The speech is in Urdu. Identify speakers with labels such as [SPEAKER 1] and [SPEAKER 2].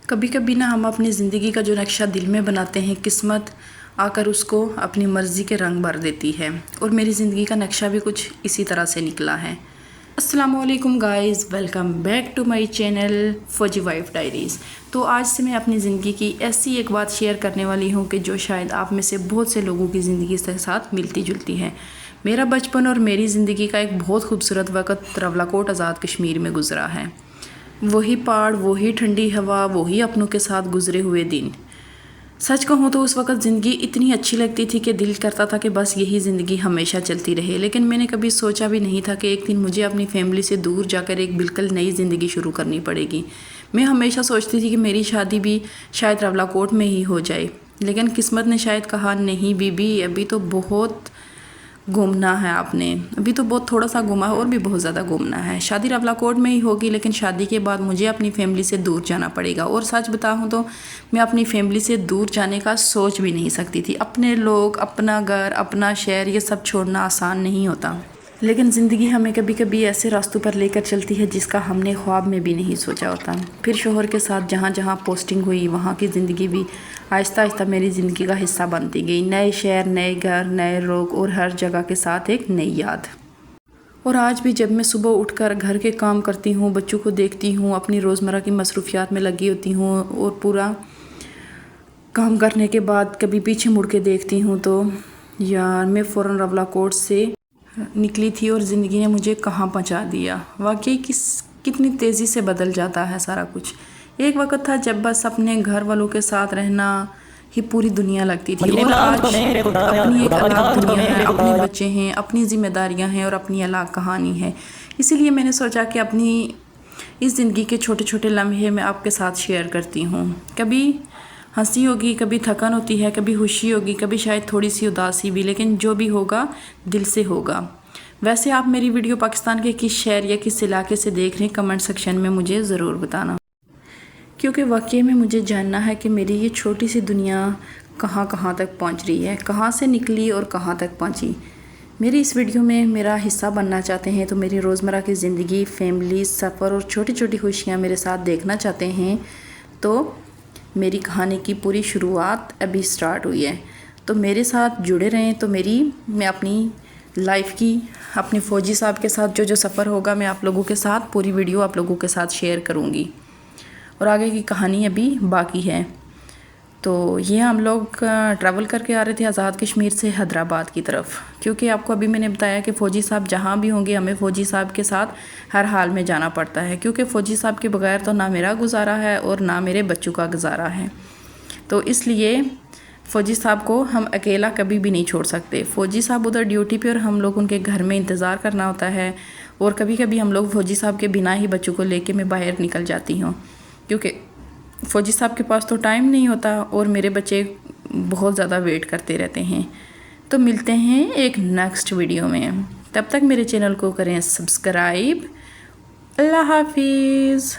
[SPEAKER 1] کبھی کبھی نا ہم اپنی زندگی کا جو نقشہ دل میں بناتے ہیں، قسمت آ کر اس کو اپنی مرضی کے رنگ بھر دیتی ہے، اور میری زندگی کا نقشہ بھی کچھ اسی طرح سے نکلا ہے۔ السلام علیکم guys, welcome back to my channel Fauji wife diaries. تو آج سے میں اپنی زندگی کی ایسی ایک بات شیئر کرنے والی ہوں کہ جو شاید آپ میں سے بہت سے لوگوں کی زندگی کے ساتھ ملتی جلتی ہے۔ میرا بچپن اور میری زندگی کا ایک بہت خوبصورت وقت راولاکوٹ آزاد کشمیر میں گزرا ہے۔ وہی پہاڑ، وہی ٹھنڈی ہوا، وہی اپنوں کے ساتھ گزرے ہوئے دن۔ سچ کہوں تو اس وقت زندگی اتنی اچھی لگتی تھی کہ دل کرتا تھا کہ بس یہی زندگی ہمیشہ چلتی رہے، لیکن میں نے کبھی سوچا بھی نہیں تھا کہ ایک دن مجھے اپنی فیملی سے دور جا کر ایک بالکل نئی زندگی شروع کرنی پڑے گی۔ میں ہمیشہ سوچتی تھی کہ میری شادی بھی شاید راولاکوٹ میں ہی ہو جائے، لیکن قسمت نے شاید کہا نہیں بی بی، ابھی تو بہت گھومنا ہے آپ نے، ابھی تو بہت تھوڑا سا گھوما ہے اور بھی بہت زیادہ گھومنا ہے۔ شادی راولاکوٹ میں ہی ہوگی، لیکن شادی کے بعد مجھے اپنی فیملی سے دور جانا پڑے گا۔ اور سچ بتاؤں تو میں اپنی فیملی سے دور جانے کا سوچ بھی نہیں سکتی تھی۔ اپنے لوگ، اپنا گھر، اپنا شہر، یہ سب چھوڑنا آسان نہیں ہوتا، لیکن زندگی ہمیں کبھی کبھی ایسے راستوں پر لے کر چلتی ہے جس کا ہم نے خواب میں بھی نہیں سوچا ہوتا۔ پھر شوہر کے ساتھ جہاں جہاں پوسٹنگ ہوئی، وہاں کی زندگی بھی آہستہ آہستہ میری زندگی کا حصہ بنتی گئی۔ نئے شہر، نئے گھر، نئے لوگ اور ہر جگہ کے ساتھ ایک نئی یاد۔ اور آج بھی جب میں صبح اٹھ کر گھر کے کام کرتی ہوں، بچوں کو دیکھتی ہوں، اپنی روزمرہ کی مصروفیات میں لگی ہوتی ہوں، اور پورا کام کرنے کے بعد کبھی پیچھے مڑ کے دیکھتی ہوں تو یار میں فوراً راولاکوٹ سے نکلی تھی اور زندگی نے مجھے کہاں پہنچا دیا۔ واقعی کتنی تیزی سے بدل جاتا ہے سارا کچھ۔ ایک وقت تھا جب بس اپنے گھر والوں کے ساتھ رہنا ہی پوری دنیا لگتی تھی، اور آج اپنی ایک الگ دنیا ہے، اپنے بچے ہیں، اپنی ذمہ داریاں ہیں اور اپنی الگ کہانی ہے۔ اسی لیے میں نے سوچا کہ اپنی اس زندگی کے چھوٹے چھوٹے لمحے میں آپ کے ساتھ شیئر کرتی ہوں۔ کبھی ہنسی ہوگی، کبھی تھکن ہوتی ہے، کبھی خوشی ہوگی، کبھی شاید تھوڑی سی اداسی بھی، لیکن جو بھی ہوگا دل سے ہوگا۔ ویسے آپ میری ویڈیو پاکستان کے کس شہر یا کس علاقے سے دیکھ رہے ہیں، کمنٹ سیکشن میں مجھے ضرور بتانا، کیونکہ واقعی میں مجھے جاننا ہے کہ میری یہ چھوٹی سی دنیا کہاں کہاں تک پہنچ رہی ہے، کہاں سے نکلی اور کہاں تک پہنچی۔ میری اس ویڈیو میں میرا حصہ بننا چاہتے ہیں تو میری روزمرہ کی زندگی، فیملی، سفر اور چھوٹی چھوٹی خوشیاں میرے ساتھ دیکھنا چاہتے ہیں، تو میری کہانی کی پوری شروعات ابھی سٹارٹ ہوئی ہے۔ تو میرے ساتھ جڑے رہیں، تو میں اپنی لائف کی، اپنے فوجی صاحب کے ساتھ جو سفر ہوگا میں آپ لوگوں کے ساتھ پوری ویڈیو آپ لوگوں کے ساتھ شیئر کروں گی، اور آگے کی کہانی ابھی باقی ہے۔ تو یہ ہم لوگ ٹریول کر کے آ رہے تھے آزاد کشمیر سے حیدرآباد کی طرف، کیونکہ آپ کو ابھی میں نے بتایا کہ فوجی صاحب جہاں بھی ہوں گے ہمیں فوجی صاحب کے ساتھ ہر حال میں جانا پڑتا ہے، کیونکہ فوجی صاحب کے بغیر تو نہ میرا گزارا ہے اور نہ میرے بچوں کا گزارا ہے۔ تو اس لیے فوجی صاحب کو ہم اکیلا کبھی بھی نہیں چھوڑ سکتے۔ فوجی صاحب ادھر ڈیوٹی پہ اور ہم لوگ ان کے گھر میں انتظار کرنا ہوتا ہے، اور کبھی کبھی ہم لوگ فوجی صاحب کے بنا ہی بچوں کو لے کے میں باہر نکل جاتی ہوں، کیونکہ فوجی صاحب کے پاس تو ٹائم نہیں ہوتا اور میرے بچے بہت زیادہ ویٹ کرتے رہتے ہیں۔ تو ملتے ہیں ایک نیکسٹ ویڈیو میں، تب تک میرے چینل کو کریں سبسکرائب۔ اللہ حافظ۔